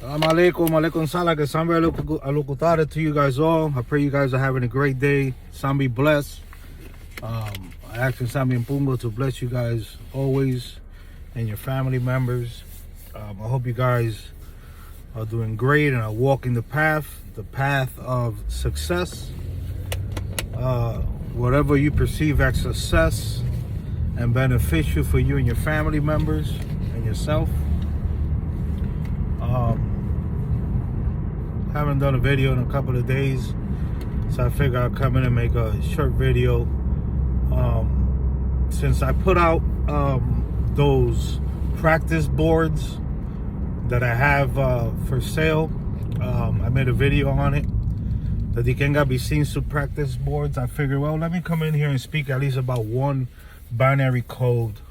Alaikum salam. Sambi alukutare to you guys all. I pray you guys are having a great day. Sambi bless. I ask Sambi and Pumba to bless you guys always and your family members. I hope you guys are doing great and are walking the path of success. Whatever you perceive as success and beneficial for you and your family members and yourself. Haven't done a video in a couple of days, so I figured I'd come in and make a short video. Since I put out those practice boards that I have for sale, I made a video on it. The Dikenga Bisinsu practice boards. I figured, well, let me come in here and speak at least about one binary code,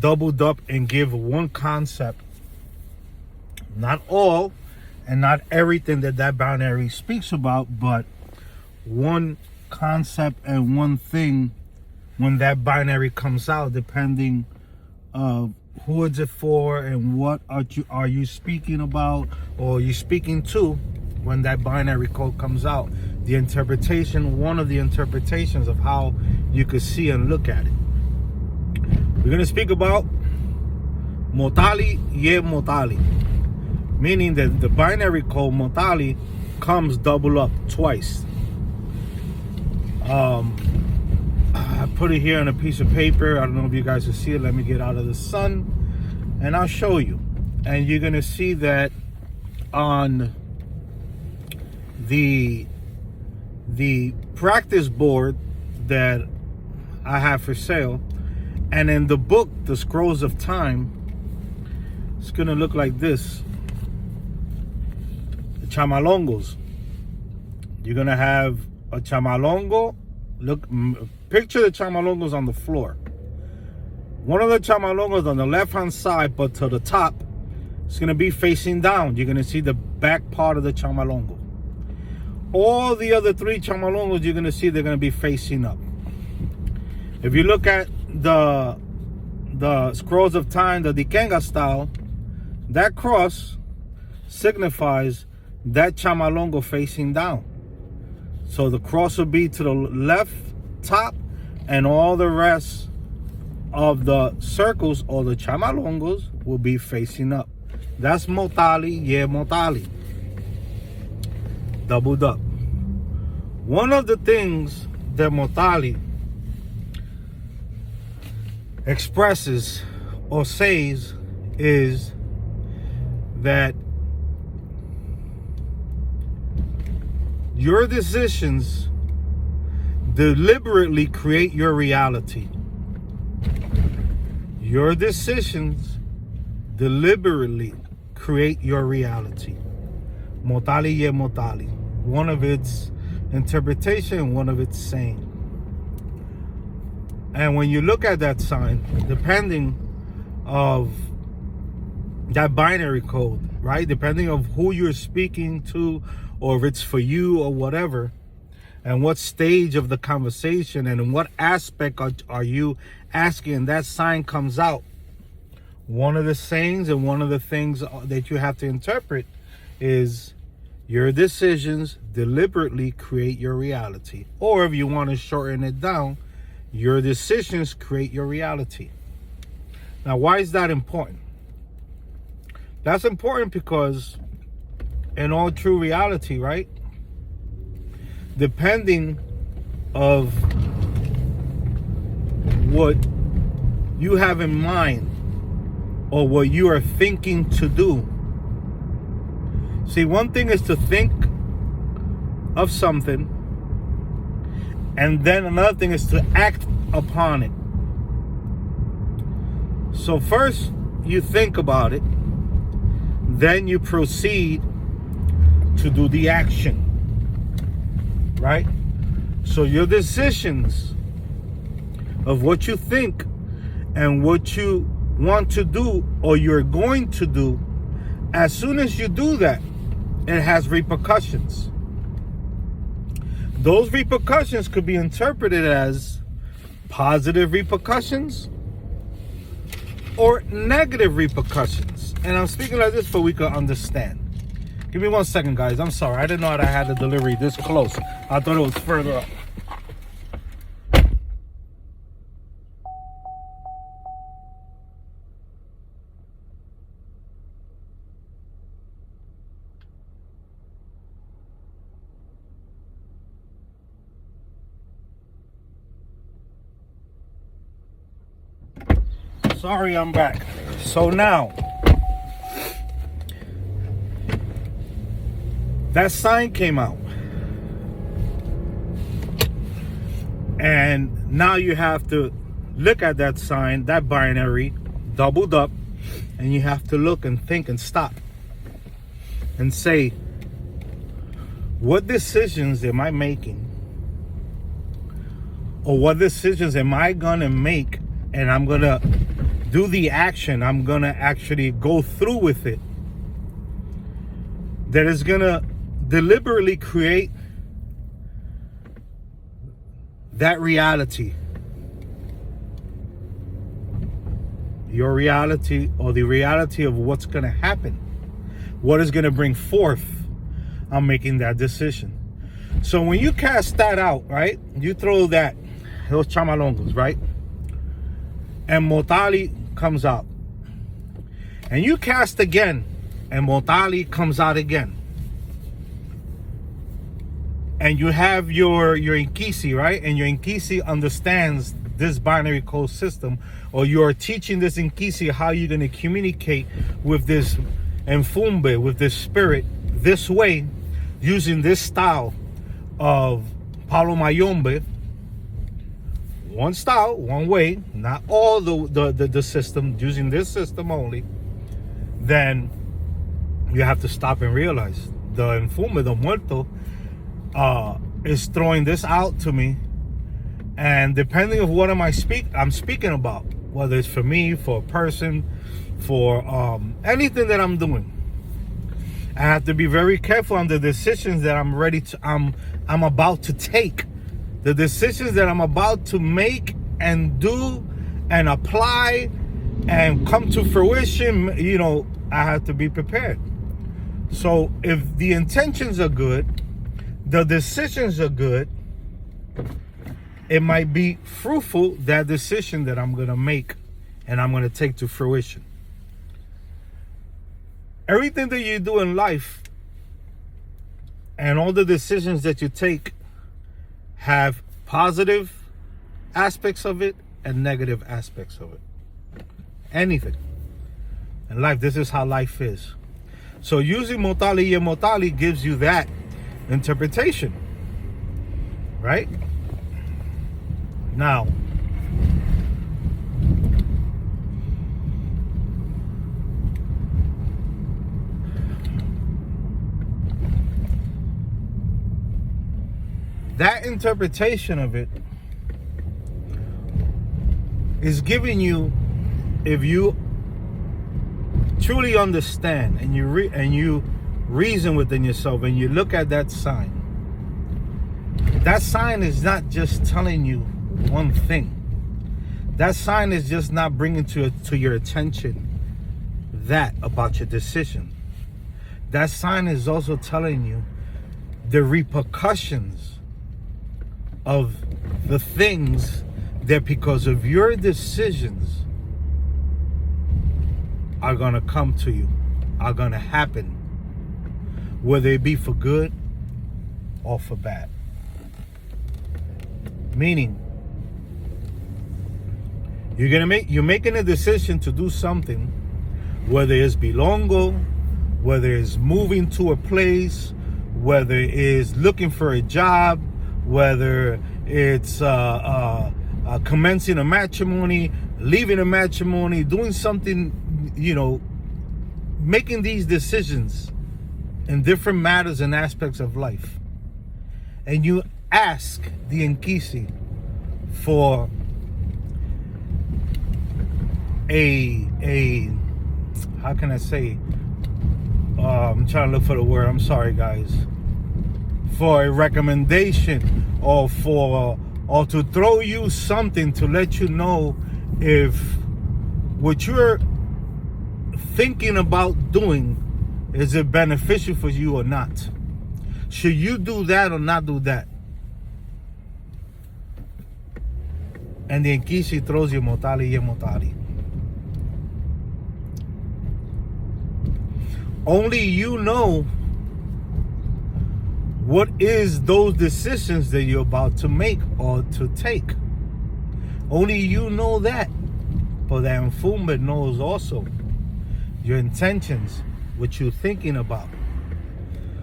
doubled up, and give one concept. Not all and not everything that binary speaks about, but one concept and one thing when that binary comes out, depending who is it for and what are you speaking about or you speaking to when that binary code comes out. The interpretation, one of the interpretations of how you could see and look at it. We're going to speak about Motali, Motali. Meaning that the binary code Motali comes double up twice. I put it here on a piece of paper. I don't know if you guys can see it. Let me get out of the sun and I'll show you. And you're going to see that on the practice board that I have for sale, and in the book, The Scrolls of Time, it's going to look like this. Chamalongos. You're gonna have a chamalongo. Look, picture the chamalongos on the floor. One of the chamalongos on the left hand side, but to the top, it's gonna be facing down. You're gonna see the back part of the chamalongo. All the other three chamalongos, you're gonna see they're gonna be facing up. If you look at the Scrolls of Time, the Dikenga style, that cross signifies that chamalongo facing down. So the cross will be to the left top, and all the rest of the circles or the chamalongos will be facing up. That's Motali, Motali. Doubled up. One of the things that Motali expresses or says is that your decisions deliberately create your reality. Your decisions deliberately create your reality. Motali ye Motali. One of its interpretation, one of its saying. And when you look at that sign, depending of that binary code, right? Depending of who you're speaking to, or if it's for you or whatever, and what stage of the conversation and in what aspect are you asking, that sign comes out. One of the sayings and one of the things that you have to interpret is your decisions deliberately create your reality. Or if you want to shorten it down, your decisions create your reality. Now, why is that important? That's important because in all true reality, right? Depending of what you have in mind or what you are thinking to do. See, one thing is to think of something, and then another thing is to act upon it. So first you think about it, then you proceed to do the action, right? So your decisions of what you think and what you want to do or you're going to do, as soon as you do that, it has repercussions. Those repercussions could be interpreted as positive repercussions or negative repercussions. And I'm speaking like this so we can understand. Give me 1 second, guys. I'm sorry. I didn't know that I had the delivery this close. I thought it was further up. Sorry, I'm back. So now, that sign came out. And now you have to look at that sign, that binary, doubled up, and you have to look and think and stop and say, what decisions am I making? Or what decisions am I gonna make, and I'm gonna do the action, I'm gonna actually go through with it, that is gonna deliberately create that reality, your reality, or the reality of what's gonna happen, what is gonna bring forth. I'm making that decision. So when you cast that out, right, you throw that, those chamalongos, right, and Motali comes out, and you cast again, and Motali comes out again, and you have your Inkisi, right, and your Inkisi understands this binary code system, or you are teaching this Inkisi how you're going to communicate with this Mfumbe, with this spirit, this way, using this style of Palo Mayombe. One style, one way, not all the system, using this system only. Then you have to stop and realize the Mfumbe, the muerto, is throwing this out to me, and depending on what I'm speaking about, whether it's for me, for a person, for anything that I'm doing, I have to be very careful on the decisions that I'm about to take. The decisions that I'm about to make and do and apply and come to fruition, you know, I have to be prepared. So if the intentions are good, the decisions are good, it might be fruitful, that decision that I'm going to make and I'm going to take to fruition. Everything that you do in life and all the decisions that you take have positive aspects of it and negative aspects of it. Anything in life, this is how life is. So using Motali and Motali gives you that interpretation, right? Now, that interpretation of it is giving you, if you truly understand and you reason within yourself and you look at that sign is not just telling you one thing. That sign is just not bringing to your attention that about your decision. That sign is also telling you the repercussions of the things that, because of your decisions, are going to come to you, are going to happen, whether it be for good or for bad. Meaning, you're making a decision to do something, whether it's belongo, whether it's moving to a place, whether it's looking for a job, whether it's commencing a matrimony, leaving a matrimony, doing something, you know, making these decisions in different matters and aspects of life. And you ask the Nkisi for a how can I say, I'm trying to look for the word, I'm sorry guys, for a recommendation, or to throw you something to let you know if what you're thinking about doing Is it beneficial for you or not? Should you do that or not do that? And the Inkishi throws you Motali. Only you know what is those decisions that you're about to make or to take. Only you know that. But the Mfumbe knows also your intentions, what you're thinking about.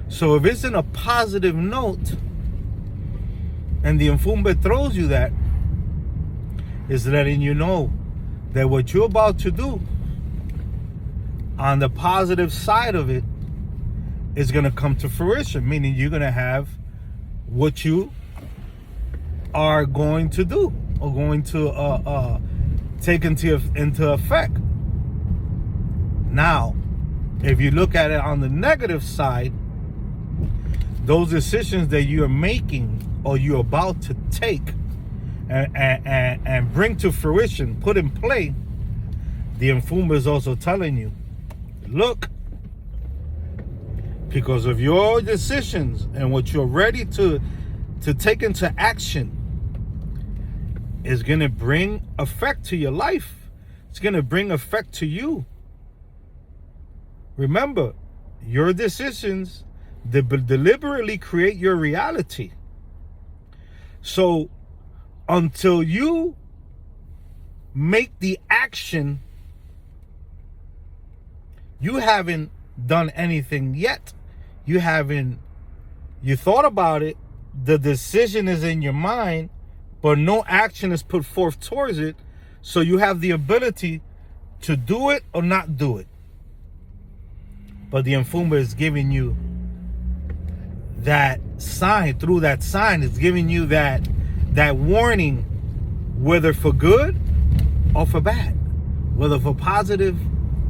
So if it's in a positive note and the Mfumbe throws you that, it's letting you know that what you're about to do on the positive side of it is going to come to fruition, meaning you're going to have what you are going to do or going to take into effect. Now, if you look at it on the negative side, those decisions that you're making or you're about to take and bring to fruition, put in play, the Mfumba is also telling you, look, because of your decisions and what you're ready to take into action is going to bring effect to your life. It's going to bring effect to you. Remember, your decisions deliberately create your reality. So until you make the action, you haven't done anything yet. You thought about it, the decision is in your mind, but no action is put forth towards it. So you have the ability to do it or not do it. But the Mfumba is giving you that sign. Through that sign, it's giving you that warning, whether for good or for bad, whether for positive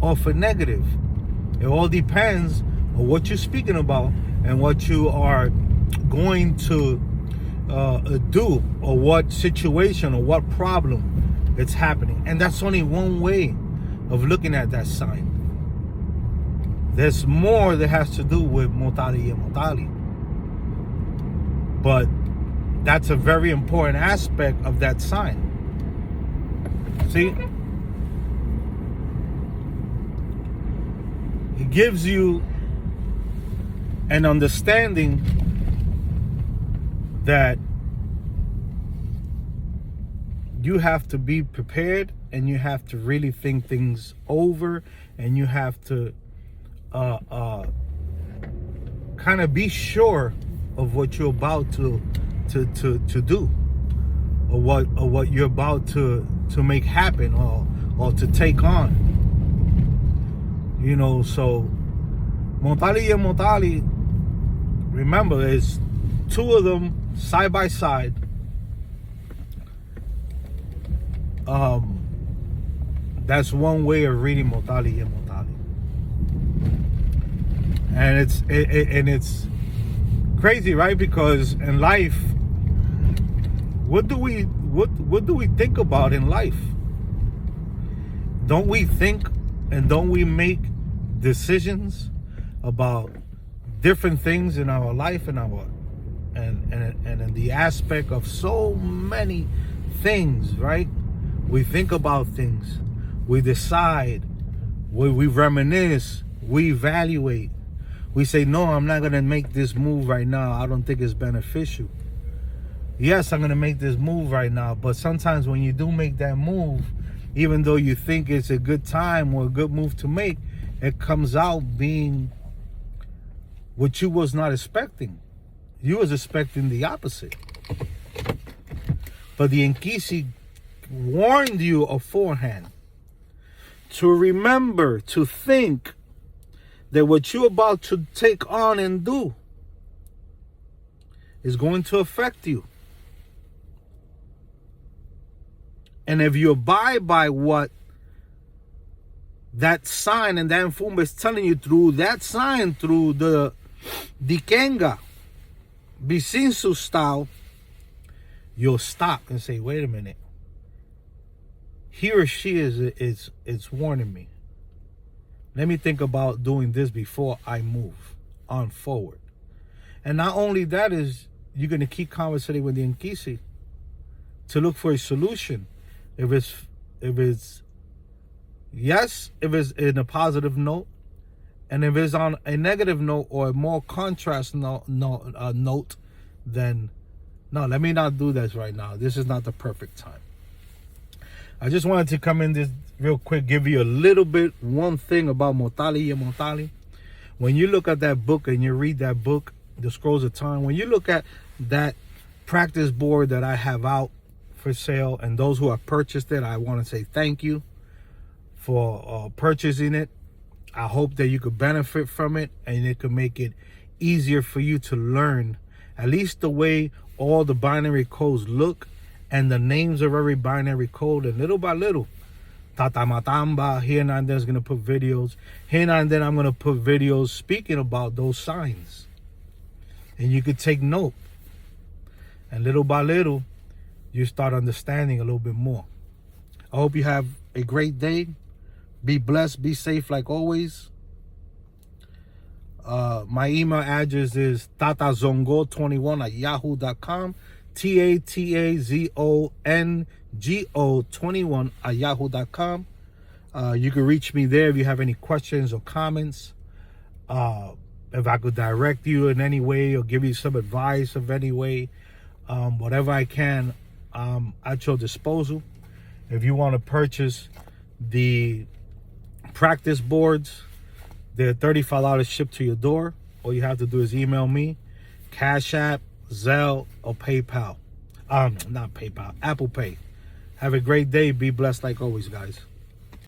or for negative. It all depends on what you're speaking about and what you are going to do, or what situation or what problem it's happening. And that's only one way of looking at that sign. There's more that has to do with Motali and Motali. But that's a very important aspect of that sign. See? It gives you an understanding that you have to be prepared, and you have to really think things over, and you have to kind of be sure of what you're about to do, or what you're about to make happen, or to take on. You know, so Motali and Motali, remember, there's two of them side by side. That's one way of reading Motali and Motali. And it's crazy, right? Because in life, what do we think about in life? Don't we think and don't we make decisions about different things in our life and in the aspect of so many things, right? We think about things, we decide, we reminisce, we evaluate. We say, no, I'm not going to make this move right now. I don't think it's beneficial. Yes, I'm going to make this move right now. But sometimes when you do make that move, even though you think it's a good time or a good move to make, it comes out being what you was not expecting. You was expecting the opposite. But the Nkishi warned you beforehand to remember, to think that what you're about to take on and do is going to affect you. And if you abide by what that sign and that Mfumba is telling you through that sign, through the Dikenga, Bisinsu style, you'll stop and say, wait a minute. He or she is warning me. Let me think about doing this before I move on forward. And not only that is, you're going to keep conversating with the Nkisi to look for a solution. If it's yes, if it's in a positive note, and if it's on a negative note or a more contrast note, then no, let me not do this right now. This is not the perfect time. I just wanted to come in this real quick, give you a little bit, one thing about Motali and Motali. When you look at that book and you read that book, The Scrolls of Time, when you look at that practice board that I have out for sale, and those who have purchased it, I want to say thank you for purchasing it. I hope that you could benefit from it, and it could make it easier for you to learn at least the way all the binary codes look and the names of every binary code. And little by little, Tata Matamba, here and then is going to put videos. Here and then I'm going to put videos speaking about those signs. And you could take note. And little by little, you start understanding a little bit more. I hope you have a great day. Be blessed. Be safe like always. My email address is tatazongo21@yahoo.com. TATAZONGO21@yahoo.com. You can reach me there if you have any questions or comments. If I could direct you in any way or give you some advice of any way, whatever I can, at your disposal. If you want to purchase the practice boards, they're $35 shipped to your door. All you have to do is email me, Cash App, Zelle, or PayPal. Not PayPal, Apple Pay. Have a great day. Be blessed like always, guys.